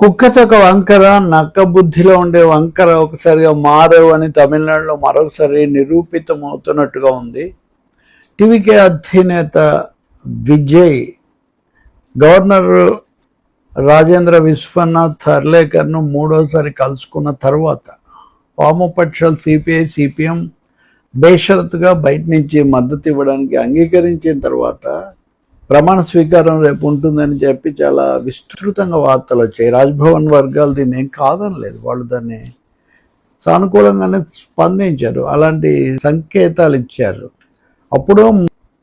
కుక్కతొక వంకర నక్క బుద్ధిలో ఉండే వంకర ఒకసారిగా మారవు అని తమిళనాడులో మరొకసారి నిరూపితమవుతున్నట్టుగా ఉంది. టీవీకే అధినేత విజయ్ గవర్నర్ రాజేంద్ర విశ్వనాథ్ అర్లేకర్ను మూడోసారి కలుసుకున్న తర్వాత వామపక్షాలు సిపిఐ సిపిఎం బేషరతుగా బయట నుంచి మద్దతు ఇవ్వడానికి అంగీకరించిన తర్వాత ప్రమాణ స్వీకారం రేపు ఉంటుందని చెప్పి చాలా విస్తృతంగా వార్తలు వచ్చాయి. రాజ్భవన్ వర్గాలు దీన్ని ఏం కాదనలేదు, వాళ్ళు దాన్ని సానుకూలంగానే స్పందించారు, అలాంటి సంకేతాలు ఇచ్చారు. అప్పుడు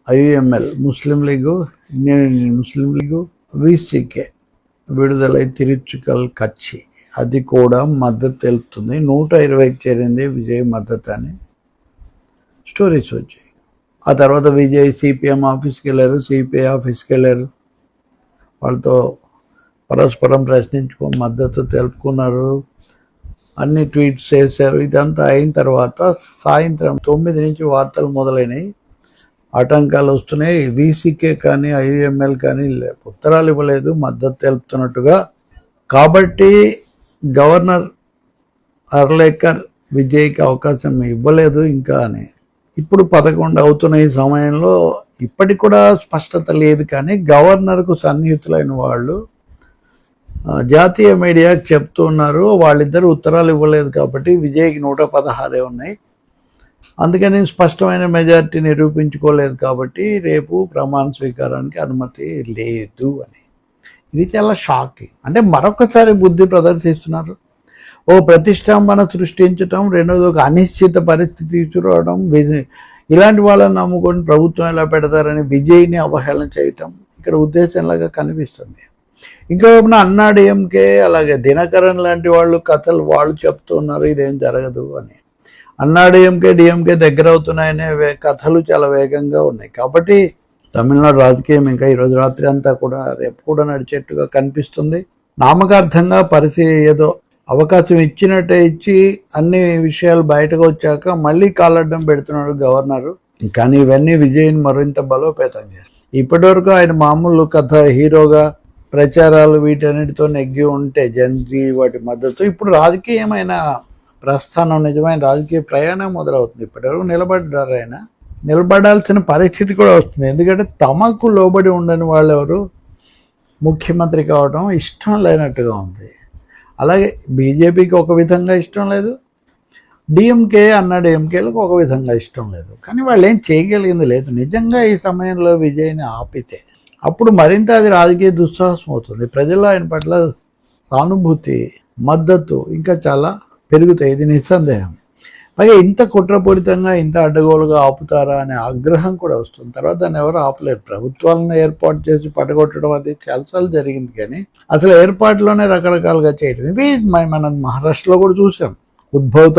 IUML Muslim League, Indian Muslim League, VCK Viduthalai Chiruthaigal కచ్చి అది కూడా మద్దతు తెలుపుతుంది. 120కి చేరింది విజయ్ మద్దతు అని స్టోరీస్ వచ్చాయి. ఆ తర్వాత విజయ్ సిపిఎం ఆఫీస్కి వెళ్ళారు, సిపిఐ ఆఫీస్కి వెళ్ళారు, వాళ్ళతో పరస్పరం ప్రశ్నించుకొని మద్దతు తెలుపుకున్నారు, అన్ని ట్వీట్స్ చేశారు. ఇదంతా అయిన తర్వాత సాయంత్రం 9 నుంచి వార్తలు మొదలైనవి. ఆటంకాలు వస్తున్నాయి. వీసీకే కానీ ఐయుఎంఎల్ కానీ ఉత్తరాలు ఇవ్వలేదు మద్దతు తెలుపుతున్నట్టుగా. కాబట్టి గవర్నర్ అర్లేకర్ విజయ్కి అవకాశం ఇవ్వలేదు ఇంకా అని. ఇప్పుడు 11 అవుతున్న ఈ సమయంలో ఇప్పటికి కూడా స్పష్టత లేదు. కానీ గవర్నర్కు సన్నిహితులైన వాళ్ళు జాతీయ మీడియాకి చెప్తున్నారు, వాళ్ళిద్దరు ఉత్తరాలు ఇవ్వలేదు కాబట్టి విజయ్కి 116 ఉన్నాయి, అందుకని స్పష్టమైన మెజారిటీ నిరూపించుకోలేదు కాబట్టి రేపు ప్రమాణ స్వీకారానికి అనుమతి లేదు అని. ఇది చాలా షాకింగ్. అంటే మరొకసారి బుద్ధి ప్రదర్శిస్తున్నారు. ఓ ప్రతిష్టంభన సృష్టించటం, రెండోది ఒక అనిశ్చిత పరిస్థితి తీసుకురావడం, ఇలాంటి వాళ్ళని నమ్ముకొని ప్రభుత్వం ఎలా పెడతారని విజయ్ని అవహేళన చేయటం ఇక్కడ ఉద్దేశంలాగా కనిపిస్తుంది. ఇంకా అన్నా డిఎంకే అలాగే దినకరన్ లాంటి వాళ్ళు కథలు వాళ్ళు చెప్తున్నారు ఇదేం జరగదు అని. అన్నా డిఎంకే దగ్గర అవుతున్నాయనే కథలు చాలా వేగంగా ఉన్నాయి. కాబట్టి తమిళనాడు రాజకీయం ఇంకా ఈరోజు రాత్రి అంతా కూడా రేపు కూడా నడిచేట్టుగా కనిపిస్తుంది. నామకార్థంగా పరిస్థితి ఏదో అవకాశం ఇచ్చినట్టే ఇచ్చి అన్ని విషయాలు బయటకు వచ్చాక మళ్ళీ కాలడ్డం పెడుతున్నాడు గవర్నరు. కానీ ఇవన్నీ విజయ్ని మరింత బలోపేతం చేస్తాయి. ఇప్పటివరకు ఆయన మామూలు కథ హీరోగా ప్రచారాలు వీటన్నిటితో నెగ్గి ఉంటే జన్జీ వాటి మద్దతు, ఇప్పుడు రాజకీయమైన ప్రస్థానం, నిజమైన రాజకీయ ప్రయాణం మొదలవుతుంది. ఇప్పటివరకు నిలబడ్డారు, ఆయన నిలబడాల్సిన పరిస్థితి కూడా వస్తుంది. ఎందుకంటే తమకు లోబడి ఉండని వాళ్ళు ఎవరు ముఖ్యమంత్రి కావడం ఇష్టం లేనట్టుగా ఉంది. అలాగే బీజేపీకి ఒక విధంగా ఇష్టం లేదు, డిఎంకే అన్నా డిఎంకేలకు ఒక విధంగా ఇష్టం లేదు. కానీ వాళ్ళు ఏం చేయగలిగింది లేదు. నిజంగా ఈ సమయంలో విజయ్ని ఆపితే అప్పుడు మరింత అది రాజకీయ దుస్సాహసం అవుతుంది. ప్రజల్లో ఆయన పట్ల సానుభూతి, మద్దతు ఇంకా చాలా పెరుగుతాయి, ఇది నిస్సందేహం. పైగా ఇంత కుట్రపూరితంగా ఇంత అడ్డగోలుగా ఆపుతారా అనే ఆగ్రహం కూడా వస్తుంది. తర్వాత దాన్ని ఎవరు ఆపలేరు. ప్రభుత్వాలను ఏర్పాటు చేసి పడగొట్టడం అది చాలాసార్లు జరిగింది, కానీ అసలు ఏర్పాటులోనే రకరకాలుగా చేయడం ఇవి మనం మహారాష్ట్రలో కూడా చూసాం. ఉద్ధవ్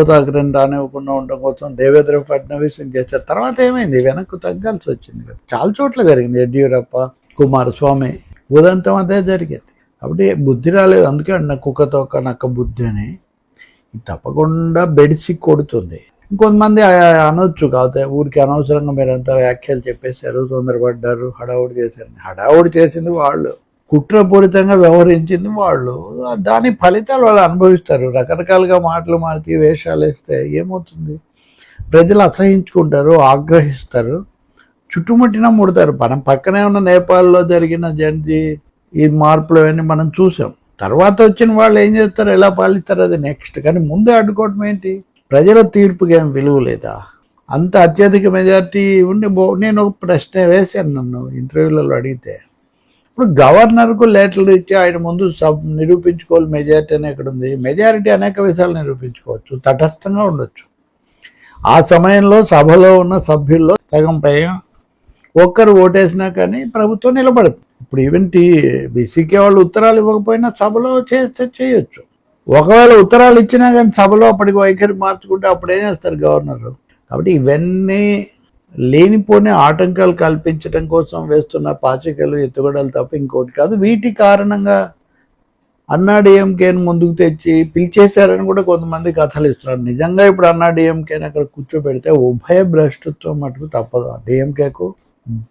ఠాక్రేని రానివ్వకుండా ఉండడం కోసం దేవేంద్ర ఫడ్నవీస్ చేశారు. తర్వాత ఏమైంది, వెనక్కు తగ్గాల్సి వచ్చింది కదా, చాలా చోట్ల జరిగింది. యడ్యూరప్ప, కుమారస్వామి ఉదంతం అదే జరిగేది. కాబట్టి బుద్ధి రాలేదు. అందుకే అన్న కుక్కతో ఒక నక్క బుద్ధి అని తప్పకుండా బెడిసి కొడుతుంది. ఇంకొంతమంది అనొచ్చు, కాకపోతే ఊరికి అనవసరంగా మీరంతా వ్యాఖ్యలు చెప్పేశారు, తొందరపడ్డారు, హడావుడి చేశారు. హడావుడి చేసింది వాళ్ళు, కుట్రపూరితంగా వ్యవహరించింది వాళ్ళు, దాని ఫలితాలు వాళ్ళు అనుభవిస్తారు. రకరకాలుగా మాటలు మార్చి వేషాలు వేస్తే ఏమవుతుంది, ప్రజలు అసహించుకుంటారు, ఆగ్రహిస్తారు, చుట్టుముట్టిన ముడతారు. మనం పక్కనే ఉన్న నేపాల్లో జరిగిన జన్జీ ఈ మార్పులు అవన్నీ మనం చూసాం. తర్వాత వచ్చిన వాళ్ళు ఏం చేస్తారు, ఎలా పాలిస్తారు అది నెక్స్ట్. కానీ ముందే అడ్డుకోవడం ఏంటి, ప్రజల తీర్పుకి ఏం విలువ లేదా? అంత అత్యధిక మెజారిటీ ఉండి నేను ఒక ప్రశ్న వేశాను, నన్ను ఇంటర్వ్యూలలో అడిగితే. ఇప్పుడు గవర్నర్కు లెటర్లు ఇచ్చి ఆయన ముందు నిరూపించుకోవాలి మెజారిటీ అని ఎక్కడుంది? మెజారిటీ అనేక విధాలు నిరూపించుకోవచ్చు, తటస్థంగా ఉండొచ్చు. ఆ సమయంలో సభలో ఉన్న సభ్యుల్లో సగం పైగా ఒక్కరు ఓటేసినా కానీ ప్రభుత్వం నిలబడదు. ఇప్పుడు ఈవెన్ బీసీకే వాళ్ళు ఉత్తరాలు ఇవ్వకపోయినా సభలో చేస్తే చేయొచ్చు. ఒకవేళ ఉత్తరాలు ఇచ్చినా కానీ సభలో అప్పటికి వైఖరి మార్చుకుంటే అప్పుడు ఏం చేస్తారు గవర్నరు? కాబట్టి ఇవన్నీ లేనిపోని ఆటంకాలు కల్పించడం కోసం వేస్తున్న పాచికలు, ఎత్తుగడలు తప్ప ఇంకోటి కాదు. వీటి కారణంగా అన్నా డిఎంకేని ముందుకు తెచ్చి పిలిచేశారని కూడా కొంతమంది కథలు ఇస్తున్నారు. నిజంగా ఇప్పుడు అన్నా డిఎంకేని అక్కడ కూర్చోబెడితే ఉభయ భ్రష్టత్వం మటుకు తప్పదు, డిఎంకేకు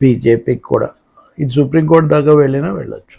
బీజేపీకి కూడా. ఇది సుప్రీంకోర్టు దాకా వెళ్ళినా వెళ్ళొచ్చు.